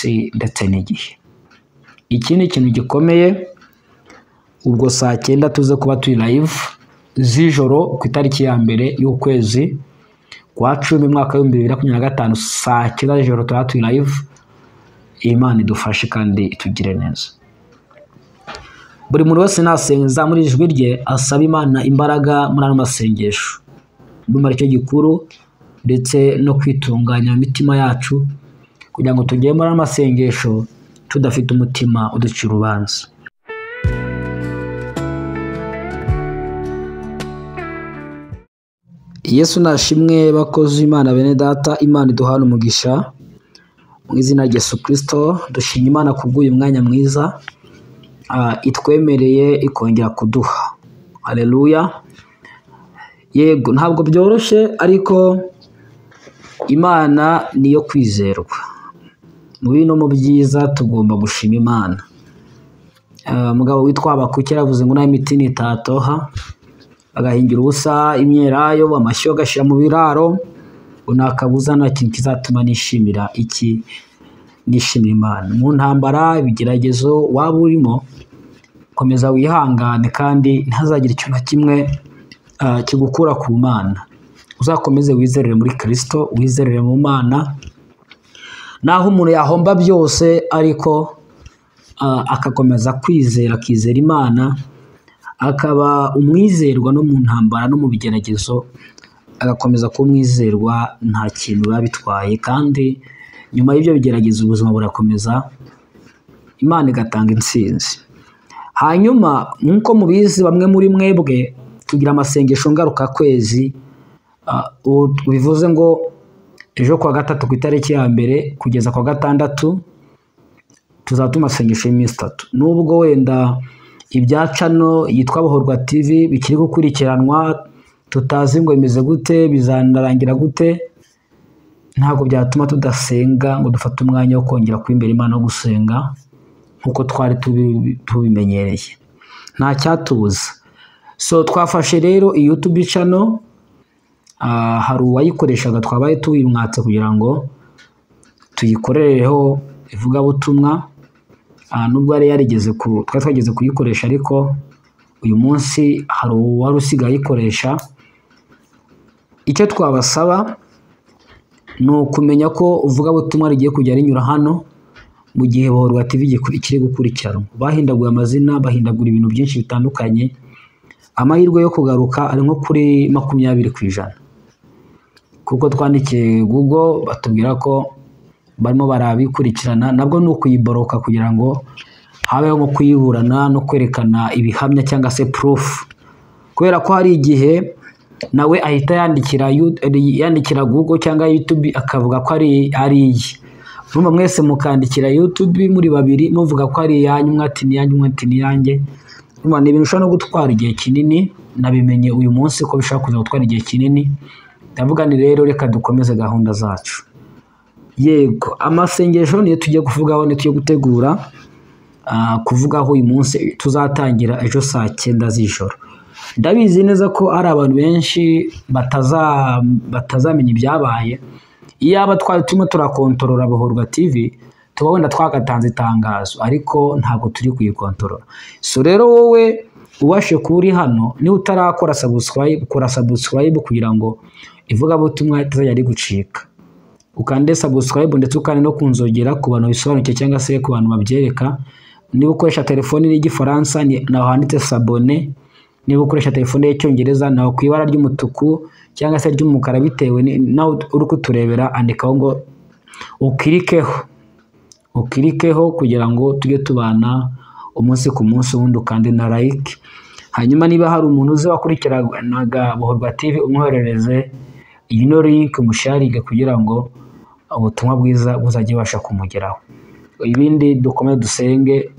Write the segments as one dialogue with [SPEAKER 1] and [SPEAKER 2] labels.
[SPEAKER 1] umunsi ndetse n'igihe. Iki ni ikintu gikomeye, ubwo saa 9 tuze kuba turi live z'ijoro ku itariki ya mbere y'ukwezi kwa 10 mwaka wa 2025 saa 9 z'ijoro tuba turi live. Imana idufashe kandi itugire neza. Buri muntu wese nasenza muri ijwi rye asaba Imana imbaraga muri ano masengesho. Ndumva icyo gikuru ndetse no kwitunganya imitima yacu kugira ngo tugere muri ano masengesho tudafite umutima uducira urubanza. Yesu nashimwe bakoze Imana bene data. Imana iduhana umugisha mu izina rya Yesu Kristo. Dushimye Imana kubw'uyu mwanya mwiza itwemereye ikongera kuduha. Haleluya. Yego ntabwo byoroshye ariko Imana niyo kwizerwa. Mu bino mu byiza tugomba gushima Imana. Mugabo witwa Habakuki yaravuze ngo n'imiti nitatoha agahingira ubusa imyelayo amashyo agashira mu biraro, unakabuza nta kintu kizatuma nishimira iki, nishimira Imana. Mu ntambara ibigeragezo waba urimo komeza wihangane kandi ntazagira ikintu kimwe kigukura ku Mana. Uzakomeze wizerere muri Kristo, wizerere mu Mana. Naho umuntu yahomba byose ariko akakomeza kwizera, akizera Imana, akaba umwizerwa no mu ntambara no mu bigeragezo, agakomeza kuba umwizerwa, nta kintu biba bitwaye. Kandi nyuma y'ibyo bigeragezo ubuzima burakomeza, Imana igatanga intsinzi. Hanyuma nk'uko mubizi bamwe muri mwebwe tugira amasengesho ngaruka kwezi, bivuze ngo ejo kwa gatatu ku itariki ya mbere kugeza kwa gatandatu tuzatuma amasengesho y'iminsi 3. Nubwo wenda ibya channel yitwa Bohorwa TV bikiri gukurikiranwa, tutazi ngo imeze gute, bizanarangira gute, ntabwo byatuma tudasenga ngo dufate umwanya wo kongera kwimbera Imana no gusenga nkuko twari tubimenyereye. Nta cyatubuza. So twafashe rero iyi YouTube channel, hari uwayikoreshaga twabaye tuyimwatse kugira ngo tuyikorereho ivugabutumwa. Nubwo yari yarigeze twageze kuyikoresha ariko uyu munsi hari uwari usigaye ayikoresha. Icyo twabasaba ni ukumenya ko uvugabutumwa rigiye kujya rinyura hano mu gihe Bohorwa TV ikiri gukurikiranwa. Bahindaguye amazina, bahindagura ibintu byinshi bitandukanye. Amahirwe yo kugaruka ari nko kuri 20%, kuko twandikiye Google batubwira ko barimo barabikurikirana. Nabwo ni ukuyiboroka kugira ngo habeho nko kuyiburana no kwerekana ibihamya cyangwa se proof, kubera ko hari igihe nawe ahita yandikira Google cyangwa YouTube akavuga ko ari iye. Numva mwese mukandikira YouTube muri babiri muvuga ko ari yanyu, mwati ni yanyu, mwati ni yanjye. Numva ni ibintu ushobora no gutwara igihe kinini. Nabimenye uyu munsi ko bishaka kuza gutwara igihe kinini. Ndavuga ni rero reka dukomeze gahunda zacu. Yego amasengesho niyo tugiye kuvugaho, niyo tugiye gutegura kuvugaho uyu munsi. Tuzatangira ejo saa 9 z'ijoro. Ndabizi neza ko ari abantu benshi batazamenya ibyabaye. Iyaba twari turimo turakontorora Bohorwa TV tuba wenda twagatanze itangazo, ariko ntabwo turi kuyikontorora. So rero wowe ubashe kuri hano, ni utarakora subscribe, kora subscribe kugira ngo ivugabutumwa itazajya rigucika. Ukande subscribe ndetse ukane no kunzogera ku bantu bisobanukiye cyangwa se ku bantu babyereka. Niba ukoresha telefone y'Igifaransa naho handitse s'abonner, niba ukoresha telefone y'Icyongereza naho ku ibara ry'umutuku cyangwa se ry'umukara bitewe naho uri kuturebera, andikaho ngo ukirikeho kugira ngo tujye tubana umunsi ku munsi, wundi kandi na like. Hanyuma niba hari umuntu uzi wakurikiranaga Bohorwa TV umwoherereze ino link musharinge kugira ngo ubutumwa bwiza buzajye basha kumugeraho. Ibindi dukomeze dusenge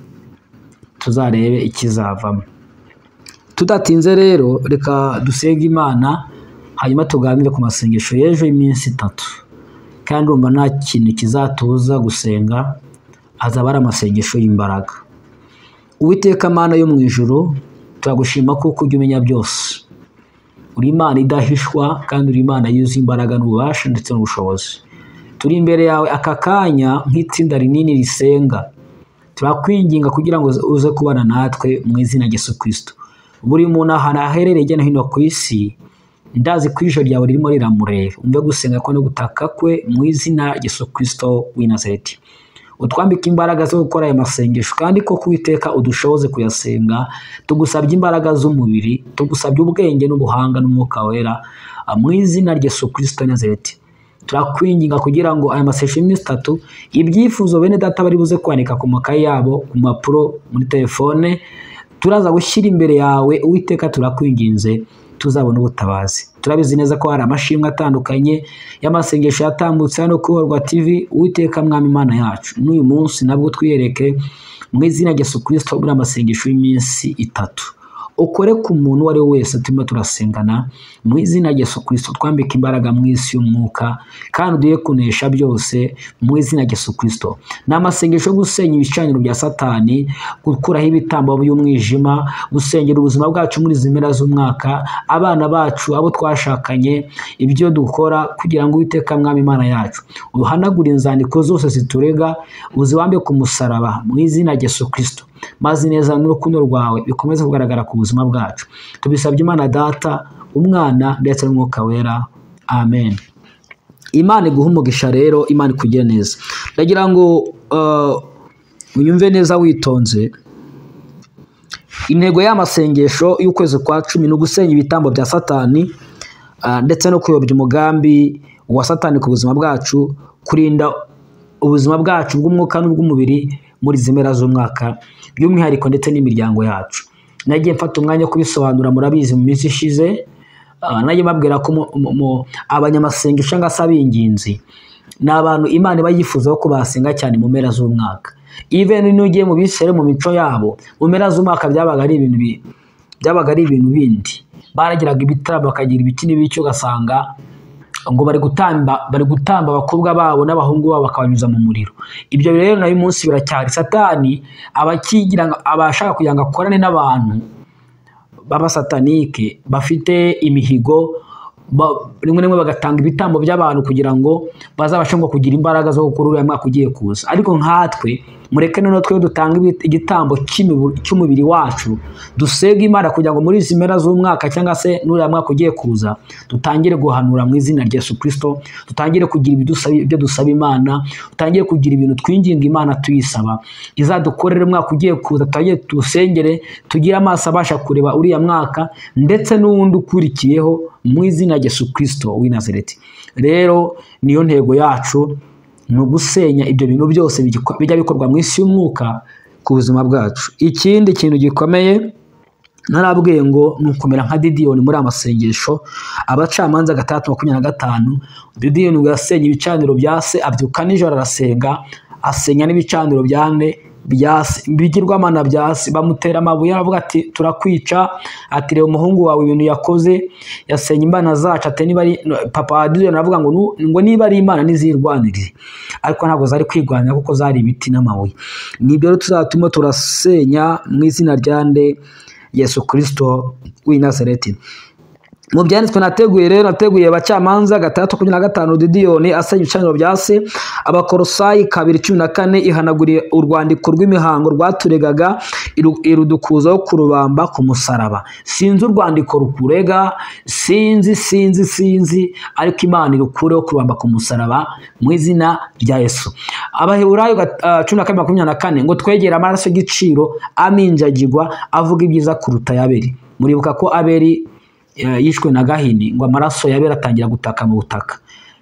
[SPEAKER 1] tuzarebe ikizavamo. Tudatinze rero reka dusenge Imana, hanyuma tuganire ku masengesho y'ejo y'iminsi 3. Kandi urumva nta kintu kizatuza gusenga, azaba ari amasengesho y'imbaraga. Uwiteka Mana yo mu ijuru, turagushima kuko ujya umenya byose. Uri Imana idahishwa kandi uri Imana yuzuye imbaraga n'ububasha ndetse n'ubushobozi. turi imbere yawe aka kanya nk'itsinda rinini risenga, turakwinginga kugira ngo uze kubana natwe mu izina rya Yesu Kristo. Buri muntu ahantu aherereye hirya no hino ku isi, ndazi ko ijoro ryawe ririmo riramureba, umve gusenga ko no gutaka kwe mu izina rya Yesu Kristo w'i Nazareti. Utwambike imbaraga zo gukora aya masengesho, kandi ko Uwiteka udushoboze kuyasenga. Tugusabye imbaraga z'umubiri, tugusabye ubwenge n'ubuhanga n'umwuka wera mu izina rya Yesu Kristo w'i Nazareti. Turakwinginga kugira ngo aya masengesho y'iminsi 3 ibyifuzo bene data bari buze kwandika ku makaye yabo, ku mpapuro, muri telefone, turaza gushyira imbere yawe Uwiteka. Turakwinginze tuzabona ubutabazi. Turabizi neza ko hari amashimwe atandukanye y'amasengesho yatambutse hano ku Rwa TV. Uwiteka Mwami Imana yacu, n'uyu munsi nabwo twiyereke mu izina rya Yesu Kristo muri amasengesho y'iminsi 3. Ukore ku muntu uwo ari we wese turimo turasengana mu izina rya Yesu Kristo. Twambike imbaraga mu isi y'umwuka, kandi uduhe kunesha byose mu izina rya Yesu Kristo. Ni amasengesho yo gusenya ibicaniro bya Satani, gukuraho ibitambo by'umwijima, gusengera ubuzima bwacu muri izi mpera z'umwaka, abana bacu, abo twashakanye, ibyo dukora, kugira ngo Uwiteka Mwami Imana yacu uhanagure inzandiko zose ziturega, uzibambe ku musaraba mu izina rya Yesu Kristo, maze neza n'urukundo rwawe bikomeze kugaragara ku buzima bwacu. Tubisabye Imana Data, Umwana ndetse n'Umwuka Wera. Amen. Imana iguhe umugisha rero, Imana ikugire neza. Ndagira ngo unyumve neza witonze. Intego y'amasengesho y'ukwezi kwa 10 ni ugusenya ibitambo bya Satani, ndetse no kuyobya umugambi wa Satani ku buzima bwacu, kurinda ubuzima bwacu bw'umwuka n'ubw'umubiri muri zimera z'umwaka by'umwihariko, ndetse n'imiryango yacu. Nagiye mfata umwanya kubisobanura, murabizi mu minsi ishize. Nagiye mbabwira ko abanyamasengesho cyangwa se ab'inginzi ni abantu Imana iba yifuza ko basenga cyane mu mpera z'umwaka. Even n'ugiye mu bisere mu mico yabo, mu mpera z'umwaka byabaga ari ibintu bindi. Baragiraga ibitaramo, bakagira ibiki n'ibiki, ugasanga ngo bari gutamba abakobwa babo n'abahungu babo bakabanyuza mu muriro. Ibyo rero nayo umunsi biracyari. Satani abashaka kugira ngo akorane n'abantu b'abasatanike bafite imihigo, rimwe rimwe bagatanga ibitambo by'abantu kugira ngo bazabashe ngo kugira imbaraga zo gukora uriya mwaka ugiye kuza. Ariko nkatwe mureke noneho twe dutanga igitambo cy'umubiri wacu, dusega Imana kugira ngo muri izi mpera z'umwaka cyangwa se n'uriya mwaka ugiye kuza dutangire guhanura mu izina rya Yesu Kristo, dutangire kugira ibyo dusaba Imana, dutangire kugira ibintu twinginga Imana tuyisaba izadukorere umwaka ugiye kuza. Tugire dusengere, tugire amaso abasha kureba uriya mwaka ndetse n'uwundi ukurikiyeho mu izina rya Yesu Kristo w'i Nazareti. Rero niyo ntego yacu, ni ugusenya ibyo bintu byose bijya bikorwa mu isi y'umwuka ku buzima bwacu. Ikindi kintu gikomeye narabwiye ngo ni ukumera nka Didiyoni muri amasengesho. Abacamanza 3:25, Didiyoni ngo yasenye ibicaniro bya se, abyuka nijoro arasenga, asenya n'ibicaniro bigirwamana bya se. Bamutera amabuye, aravuga ati turakwica, ati reba umuhungu wawe ibintu yakoze, yasenye imbana zacu. Ati niba ari papa wa Didiyoni aravuga ngo niba ari Imana nizirwanirire, ariko ntabwo zari kwirwanya kuko zari ibiti n'amabuye. Nibyo rero tuzatuma turasenya mu izina rya Yesu Kristo w'i Nazareti. Mu byanditswe nateguye Abacamanza 3:25, Didiyoni asenya ibicaniro bya se. Abakolosayi 2:14, ihanaguriye urwandiko rw'imihango rwaturegaga, irudukuzaho kurubamba ku musaraba. Sinzi urwandiko rukurega, sinzi, ariko Imana irukureho kurubamba ku musaraba mu izina rya Yesu. Abaheburayo 12:24, ngo twegera amaraso y'igiciro aminjagirwa avuga ibyiza kuruta y'Abeli. Muribuka ko Abeli yishwe na Gahini, ngo amaraso y'Abeli atangira gutaka mu butaka.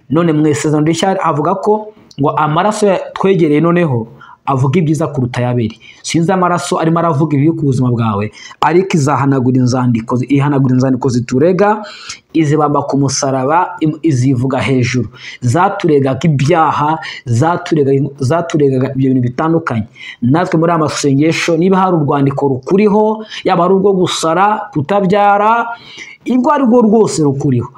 [SPEAKER 1] None mu Isezerano Rishya havuga ko ngo amaraso twegereye noneho avuga ibyiza kuruta y'Abeli. Sinzi amaraso arimo aravuga ibibi ku buzima bwawe, ariko ihanagura inzandiko ziturega, izibamba ku musaraba, izivuga hejuru. Zaturegaga ibyaha, zaturegaga ibyo bintu bitandukanye. Natwe muri amasengesho, niba hari urwandiko rukuriho, yaba ari urwo gusara, kutabyara, irwo ari rwo rwose rukuriho,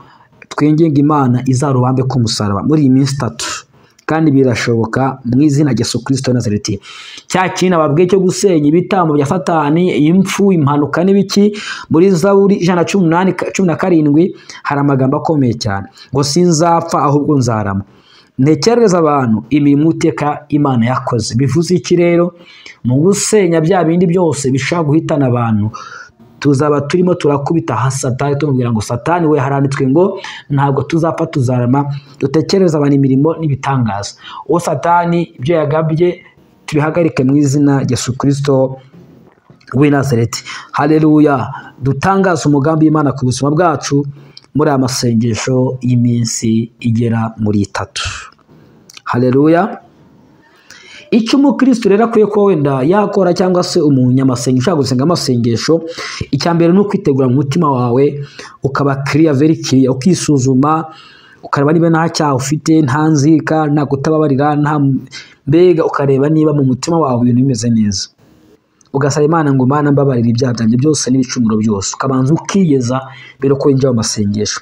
[SPEAKER 1] twinginga Imana izarubambe ku musaraba muri iyi minsi 3. Kandi birashoboka mu izina rya Yesu Kristo w'i Nazareti. Cya kintu ababwiye cyo gusenya ibitambo bya Satani, impfu, impanuka n'ibiki, muri Zaburi 118:17 hari amagambo akomeye cyane ngo sinzapfa ahubwo nzarama. ntekereza abantu imirimo uteka Imana yakoze. Bivuze iki rero? Mu gusenya bya bindi byose bishaka guhitana abantu, tuzaba turimo turakubita hasi Satani, tumubwira ngo Satani we, haranditswe ngo ntabwo tuzapfa tuzarama, dutekereza abantu imirimo n'ibitangaza. Uwo Satani ibyo yagabye tubihagarike mu izina rya Yesu Kristo w'i Nazareti. Haleluya. Dutangaza umugambi w'Imana ku buzima bwacu muri aya masengesho y'iminsi igera muri 3. Haleluya. Icyo umukristo rero akwiye ko wenda yakora, cyangwa se umunyamasengesho ushaka gusenga amasengesho, icya mbere ni ukwitegura mu mutima wawe, ukaba clear, very clear, ukisuzuma, ukareba niba nta cyaha ufite, nta nzika, nta kutababarira, nta mbega, ukareba niba mu mutima wawe ibintu bimeze neza. Ugasaba Imana ngo Mana mbabarira ibyaha byanjye byose n'ibicumuro byose, ukabanza ukiyeza mbere ko winjira mu masengesho.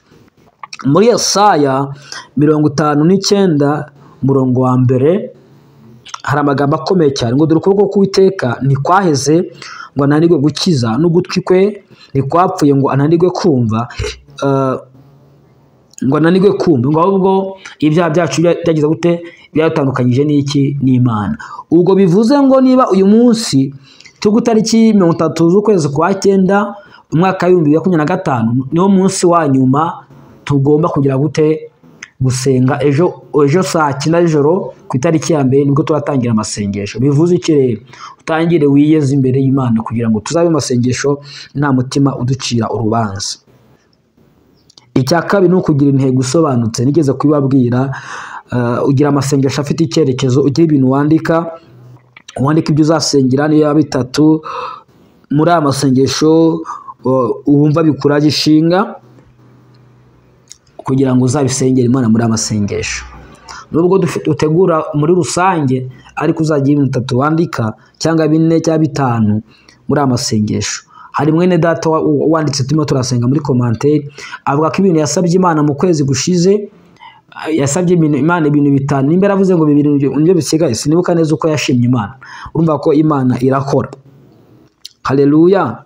[SPEAKER 1] Muri Yesaya 59 umurongo wa mbere hari amagambo akomeye cyane ngo dore ukuboko k'Uwiteka ntikwaheze ngo ananirwe gukiza, n'ugutwi kwe ntikwapfuye ngo ananirwe kumva, ngo ahubwo ibyaha byacu byagize gute, byatandukanyije n'iki, n'Imana. Ubwo bivuze ngo niba uyu munsi turi ku itariki 30 z'ukwezi kwa 9 umwaka wa 2025 niwo munsi wa nyuma tugomba kugira gute, gusenga. Ejo saa 9 z'ijoro ku itariki ya mbere nibwo turatangira amasengesho. Bivuze iki rero? Utangire wiyeze imbere y'Imana kugira ngo tuzabe amasengesho nta mutima uducira urubanza. Icya kabiri ni ukugira intego usobanutse. Nigeze kubibabwira, ugira amasengesho afite icyerekezo, ugira ibintu wandika ibyo uzasengera, niyo yaba 3 muri aya masengesho wumva bikuraje ishinga, kugira ngo uzabisengere Imana muri amasengesho. Nubwo dutegura muri rusange, ariko uzagira ibintu 3 wandika, cyangwa 4 cyangwa 5 muri amasengesho. Hari mwene data wanditse turimo turasenga muri commentaire, avuga ko ibintu yasabye Imana mu kwezi gushize, yasabye Imana ibintu 5, nimbere avuze ngo 2 nibyo bisigaye, sinibuka neza uko yashimye Imana. Urumva ko Imana irakora. Haleluya.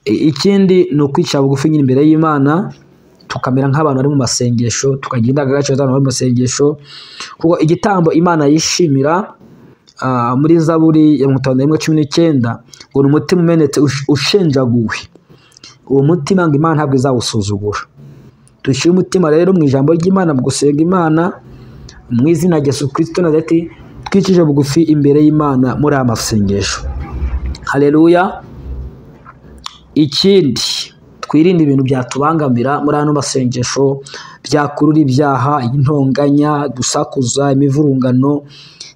[SPEAKER 1] Ikindi ni ukwicara bugufi nyine imbere y'Imana, tukamera nk'abantu bari mu masengesho, tukagira indangagaciro z'abantu bari mu masengesho, kuko igitambo Imana yishimira muri Zaburi ya 51:19 ngo ni umutima umenetse ushenjaguwe. Uwo mutima ngo Imana ntabwo izawusuzugura. Dushyire umutima rero mu ijambo ry'Imana, mu gusenga Imana mu izina rya Yesu Kristo Nazareti, twicishije bugufi imbere y'Imana muri aya masengesho. Haleluya. Ikindi, twirinde ibintu byatubangamira muri ano masengesho, byakurura ibyaha, intonganya, gusakuza, imivurungano,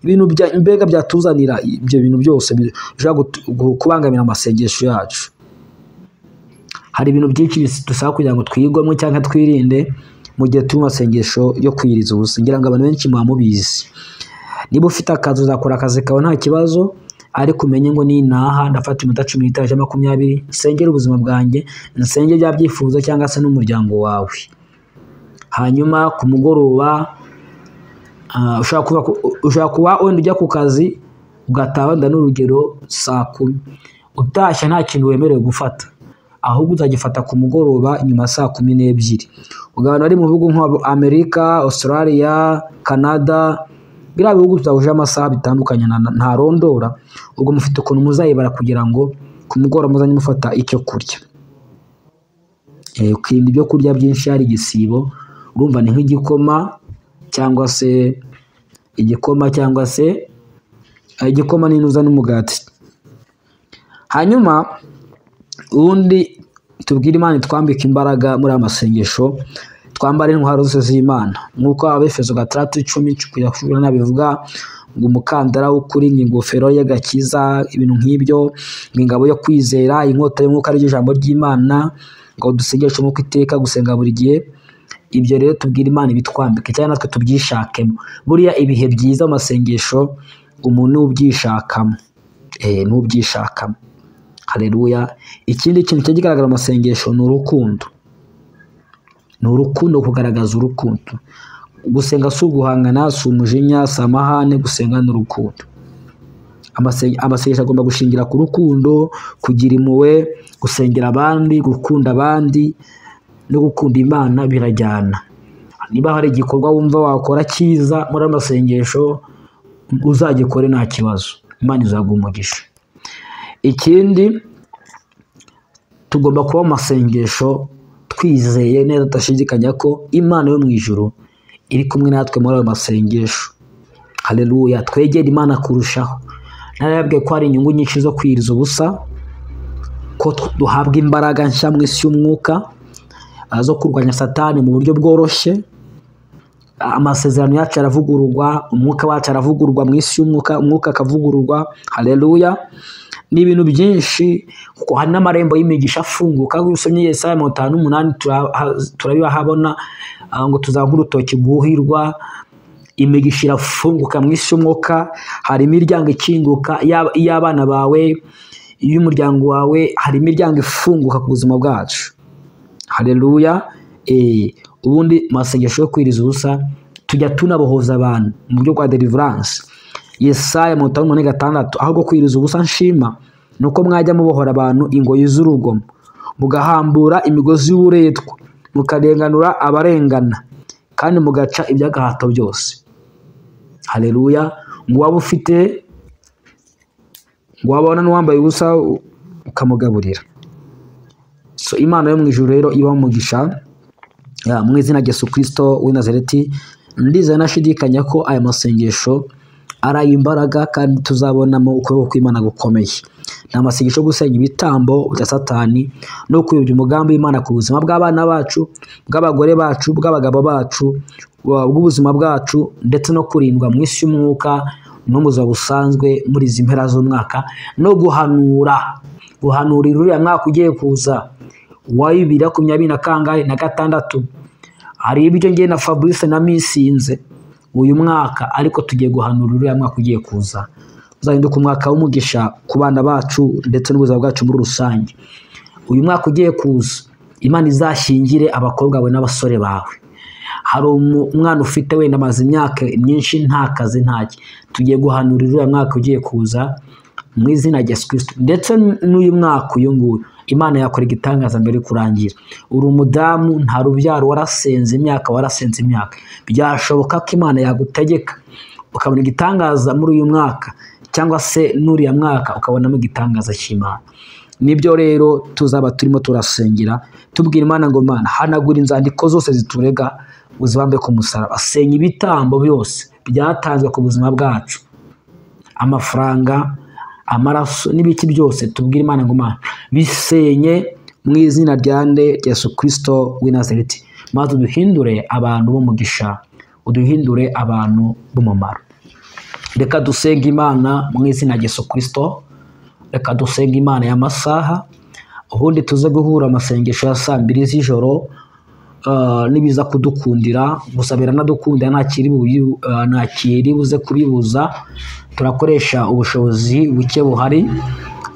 [SPEAKER 1] ibintu mbega byatuzanira ibyo bintu byose bishobora kubangamira amasengesho yacu. Hari ibintu byinshi dusaba kugira ngo twigomwe cyangwa twirinde mu gihe turi mu masengesho yo kwiriza ubusa. Ngira ngo abantu benshi mubizi. Niba ufite akazi uzakora akazi kawe nta kibazo, ariko umenye ngo ninaha ndafata iminota 15 cyangwa 20 nsengera ubuzima bwanjye, nsenge bya byifuzo cyangwa se n'umuryango wawe. Hanyuma ku mugoroba ushaka kuba wenda ujya ku kazi ugataha wenda n'urugero saa 10, utashya nta kintu wemerewe gufata, ahubwo uzagifata ku mugoroba nyuma saa 12. Ugabana ari mu bihugu nko Amerika, Australia, Canada, biriya bihugu tutahuje amasaha bitandukanye nta rondora, ubwo mufite ukuntu muzayibara kugira ngo ku mugoroba muzanye mufata icyo kurya. Ukirinda ibyo kurya byinshi, hari igisibo, urumva ni nk'igikoma cyangwa se igikoma n'inuza n'umugati. Hanyuma ubundi tubwire Imana twambika imbaraga muri amasengesho, twambare intwaro zose z'Imana, nk'uko Abefeso 3:10 nabivuga ngo umukandara w'ukuri, ingofero y'agakiza, ibintu nk'ibyo, ingabo yo kwizera, inkota y'umwuka ari ijambo ry'Imana, ngo dusengeshe mu kwiteka, gusenga buri gihe. Ibyo rero tubwire Imana ibitwambike cyane natwe tubyishakemo. Buriya ibihe byiza mu masengesho umuntu ubyishakamo, n'ubyishakamo. Haleluya. Ikindi kintu kigaragara mu masengesho ni urukundo. Kugaragaza urukundo. Gusenga si uguhangana, si umujinya, si amahane, gusenga n'urukundo. Amasengesho agomba gushingira ku rukundo, kugira impuhwe, gusengera abandi, gukunda abandi no gukunda Imana birajyana. niba hari igikorwa wumva wakora cyiza muri amasengesho uzagikore nta kibazo, Imana izaguha umugisha. Ikindi, tugomba kuba amasengesho twizeye neza tudashidikanya ko Imana yo mu ijuru iri kumwe natwe muri ayo masengesho. Haleluya, twegere Imana kurushaho. Narababwiye ko hari inyungu nyinshi zo kwiriza ubusa, ko duhabwa imbaraga nshya mu isi y'umwuka zo kurwanya Satani mu buryo bworoshye. Amasezerano yacu aravugururwa, umwuka wacu aravugururwa mu isi y'umwuka, umwuka akavugururwa. Haleluya, ni ibintu byinshi, kuko hari n'amarembo y'imigisha afunguka. Iyo usomye Yesaya 58 turabihabona ngo tuzavuga urutoki guhirwa, imigisha irafunguka mu isi y'umwuka. Hari imiryango ikinguka y'abana bawe, y'umuryango wawe, hari imiryango ifunguka ku buzima bwacu. Haleluya. Ubundi masengesho yo kwiriza ubusa tujya tunabohoza abantu mu buryo bwa deliverance. Yesaya 58 ahubwo kwiriza ubusa nshima nuko mwajya mubohora abantu ingoyi z'urugomo, mugahambura imigozi y'uburetwa, mukarenganura abarengana, kandi mugaca iby'agahato byose. Haleluya. Ngo waba ufite, ngo wabona n'uwambaye ubusa ukamugaburira. So Imana yo mu ijuru rero iba umugisha mu izina rya Yesu Kristo w'i Nazareti. Ndize nashidikanya ko aya masengesho ari imbaraga kandi tuzabonamo ukuboko kw'Imana gukomeye. Ni amasengesho gusenya ibitambo bya Satani no kuyobya umugambi w'Imana ku buzima bw'abana bacu, bw'abagore bacu, bw'abagabo bacu, bw'ubuzima bwacu, ndetse no kurindwa mu isi y'umwuka no mu buzima busanzwe muri izi mpera z'umwaka, no guhanurira uriya mwaka ugiye kuza wa 2026. Hari ibyo ngiye na Fabrice na misinze uyu mwaka, ariko tugiye guhanurira uriya mwaka ugiye kuza. Uzahinduka umwaka w'umugisha ku bana bacu ndetse n'ubuzima bwacu muri rusange. Uyu mwaka ugiye kuza, Imana izashyingire abakobwa bawe n'abasore bawe. Hari umwana ufite wenda amaze imyaka myinshi nta kazi ntaki, tugiye guhanurira uriya mwaka ugiye kuza mu izina rya Yesu Kristo. Ndetse n'uyu mwaka uyu nguyu Imana yakora igitangaza mbere kurangira. Uri umudamu nta rubyaro, warasenze imyaka, byashoboka ko Imana yagutegeka ukabona igitangaza muri uyu mwaka, cyangwa se n'uriya mwaka ukabonamo igitangaza cy'Imana. Nibyo rero tuzaba turimo turasengera tubwira Imana ngo Mana, hanagura inzandiko zose ziturega, uzibambe ku musaraba, senya ibitambo byose byatanzwe ku buzima bwacu, amafaranga, amaraso n'ibiki byose. Tubwire Imana ngo Mana, bisenye mu izina rya Yesu Kristo w'i Nazareti, maze uduhindure abantu b'umugisha, uduhindure abantu b'umumaro. Reka dusenge Imana mu izina rya Yesu Kristo. Reka dusenge Imana y'amasaha, ubundi tuze guhura amasengesho ya 2 z'ijoro. Nibiza kudukundira, gusa biranadukundira ntakiri buze kubibuza. Turakoresha ubushobozi buke buhari,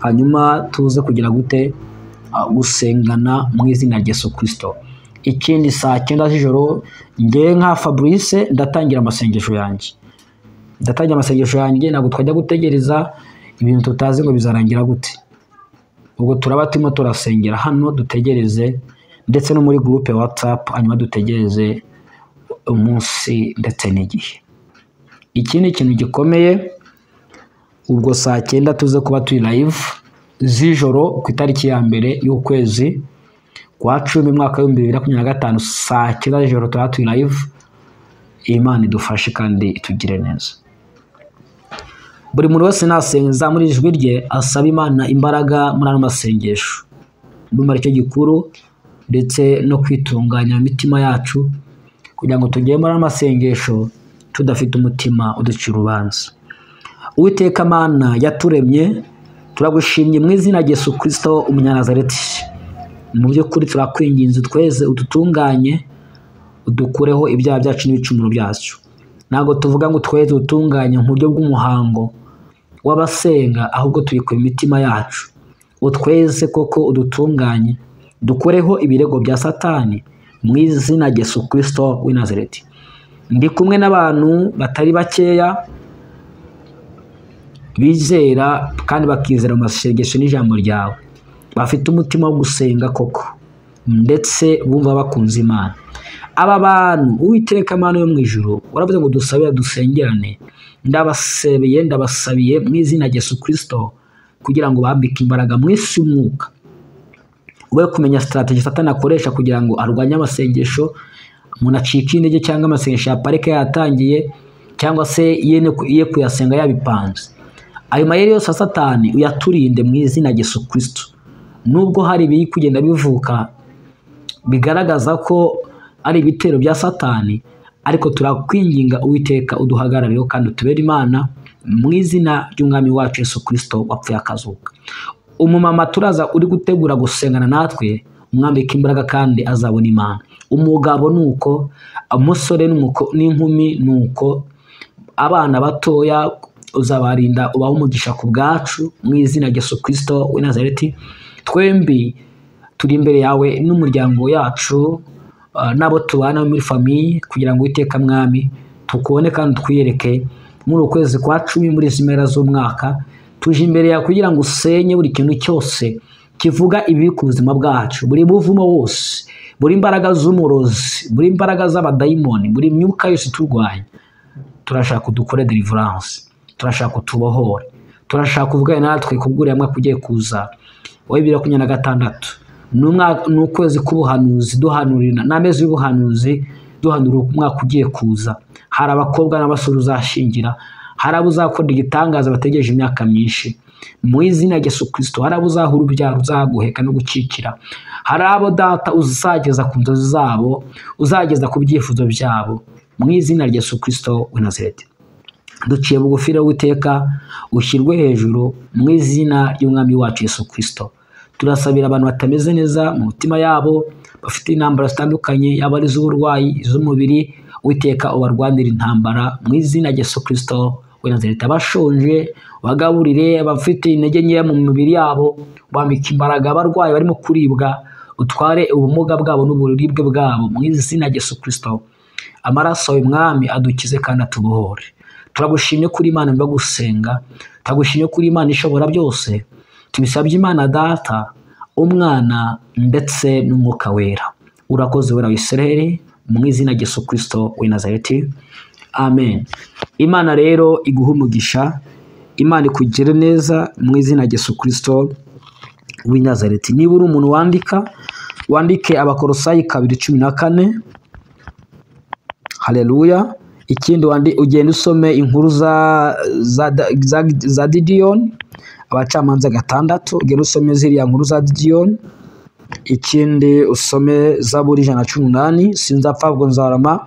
[SPEAKER 1] hanyuma tuze kugira gute gusengana mu izina rya Yesu Kristo. Ikindi, 9 z'ijoro nge nka Fabrice ndatangira amasengesho yanjye. Ntabwo twajya gutegereza ibintu tutazi ngo bizarangira gute. Ubwo turaba turimo turasengera hano, dutegereze, ndetse no muri groupe WhatsApp, hanyuma dutegereze umunsi ndetse n'igihe. Ikindi kintu gikomeye, ubwo 9 tuze kuba turi live z'ijoro ku itariki ya mbere y'ukwezi kwa 10 mwaka 2025, 9 z'ijoro tuba turi live. Imana idufashe kandi itugire neza. Buri muntu wese nasenza muri ijwi rye asaba Imana imbaraga muri ano masengesho, ndumva icyo gikuru, ndetse no kwitunganya imitima yacu kugira ngo tugere muri amasengesho tudafite umutima uducira urubanza. Uwiteka Mana yaturemye, turagushimye mu izina rya Yesu Kristo umunyanazareti. Mu by'ukuri turakwinginze tweze udutunganye, udukureho ibyaha byacu n'ibicumuro byacu. Ntabwo tuvuga ngo tweze udutunganye mu buryo bw'umuhango w'abasenga, ahubwo tubikuye imitima yacu. Utweze koko udutunganye, dukureho ibirego bya Satani mu izina rya Yesu Kristo w'i Nazareti. Ndi kumwe n'abantu batari bakeya bizera kandi bakizera amasengesho n'ijambo ryawe, bafite umutima wo gusenga koko. ndetse bumva bakunze Imana. Aba bantu Uwiteka Mana yo mu ijuru waravuze ngo dusabire dusengerane, ndabasabiye mu izina rya Yesu Kristo kugira ngo bambike imbaraga mu isi y'umwuka. Ube kumenya strategy Satani akoresha kugira ngo arwanye amasengesho, umuntu acika intege cyangwa amasengesho ya parike yatangiye cyangwa se ye kuyasenga yabipanze. Ayo mayeri yose ya Satani uyaturinde mu izina rya Yesu Kristo. Nubwo hari biri kugenda bivuka bigaragaza ko ari ibitero bya Satani, ariko turakwinginga Uwiteka uduhagararireho kandi utubere Imana mu izina ry'umwami wacu Yesu Kristo wapfuye akazuka. Umumama turaza uri gutegura gusengana natwe, umwambika imbaraga kandi azabona Imana. Umugabo nuko, umusore n'inkumi nuko, abana batoya uzabarinda ubaho umugisha ku bwacu mu izina rya Yesu Kristo w'i Nazareti. Twembi turi imbere yawe n'umuryango yacu nabo tubana muri famille, kugira ngo Uwiteka Mwami tukubone kandi twiyereke muri ukwezi kwa 10 muri izi mpera z'umwaka. Tuje imbere yawe kugira ngo usenye buri kintu cyose kivuga ibi ku buzima bwacu, buri buvumo wose, buri imbaraga z'umurozi, buri imbaraga z'abadayimoni, buri myuka yose turwanya. Turashaka udukore deliverance, turashaka utubohore, turashaka kuvugana natwe kubwira mwaka ugiye kuza wa 2026. N'ukwezi k'ubuhanuzi duhanurira, n'amezi y'ubuhanuzi duhanura umwaka ugiye kuza. Hari abakobwa n'abasore uzashingira, hari abo uzakora igitangaza bategereje imyaka myinshi mu izina rya Yesu Kristo. Hari abo uzahura ubyaro, uzaguheka no gukikira. Hari abo data uzageza ku nzozi zabo, uzageza ku byifuzo byabo mu izina rya Yesu Kristo w'i Nazareti. Duciye bugufi rero Uwiteka ushyirwe hejuru mu izina ry'umwami wacu Yesu Kristo. Turasabira abantu batameze neza mu mutima yabo, bafite intambara zitandukanye, yaba ari iz'uburwayi, iz'umubiri, Uwiteka ubarwanira intambara mu izina rya Yesu Kristo w'i Nazareti. Abashonje bagaburire, abafite intege nkeya mu mibiri yabo bambika imbaraga, abarwayi barimo kuribwa utware ubumuga bwabo n'uburibwe bwabo mu izina rya Yesu Kristo. Amaraso yawe Mwami adukize kandi atubohore. Turagushimye kuri Imana mba gusenga, turagushimye kuri Imana ishobora byose. Tubisabye Imana Data, Umwana ndetse n'Umwuka Wera. Urakoze wera w'Isiraheli mu izina rya Yesu Kristo w'i Nazareti. Amen. Imana rero iguha umugisha, Imana ikugire neza mu izina rya Yesu Kristo w'i Nazareti. Niba uri umuntu wandike Abakolosayi 2:14. Haleluya. Ikindi ugenda usome inkuru za Gideon, Abacamanza 6, ugenda usome ziriya nkuru za Gideon. Ikindi usome Zaburi 118, sinzapfa ahubwo nzarama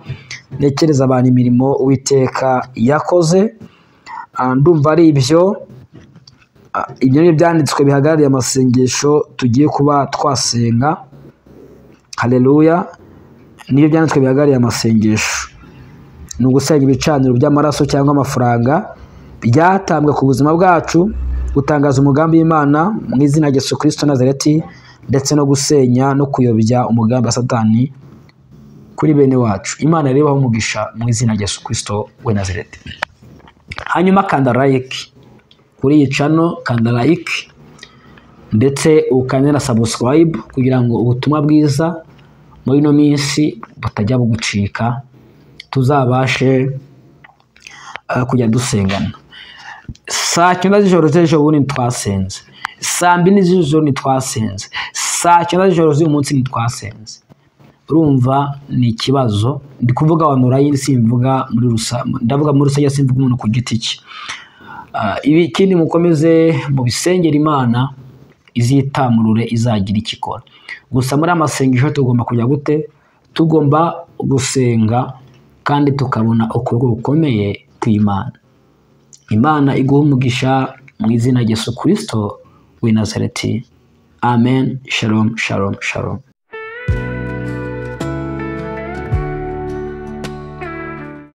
[SPEAKER 1] nekereza abantu imirimo Uwiteka yakoze. Ndumva ari ibyo ni byanditswe bihagarariye amasengesho tugiye kuba twasenga. Haleluya. Niyo byanditswe bihagarariye amasengesho. Ni ugusenya ibicaniro by'amaraso cyangwa amafaranga byatambwe ku buzima bwacu, gutangaza umugambi w'Imana mu izina rya Yesu Kristo Nazareti, ndetse no gusenya no kuyobya umugambi wa Satani kuri bene wacu. Imana rero ibahe umugisha mu izina rya Yesu Kristo w'i Nazareti. Hanyuma kanda like kuri iyi channel, kanda like ndetse ukande na subscribe kugira ngo ubutumwa bwiza muri no minsi butajya bugucika, tuzabashe kujya dusengana. Saa 9 z'ijoro z'ejo bundi twasenze, saa 2 z'ijoro ntitwasenze, saa 9 z'ijoro z'uyu munsi ntitwasenze. Urumva ni ikibazo. Ndi kuvuga online, simvuga muri ndavuga muri rusange, simvuga umuntu ku giti cye. Ikindi mukomeze mu bisengera Imana izitamurure izagira ikikora. Gusa muri amasengesho tugomba kujya gute? Tugomba gusenga kandi tukabona ukurwo gukomeye kw'Imana. Imana iguha umugisha mu izina rya Yesu Kristo w'i Nazareti. Amen. Shalom, shalom, shalom.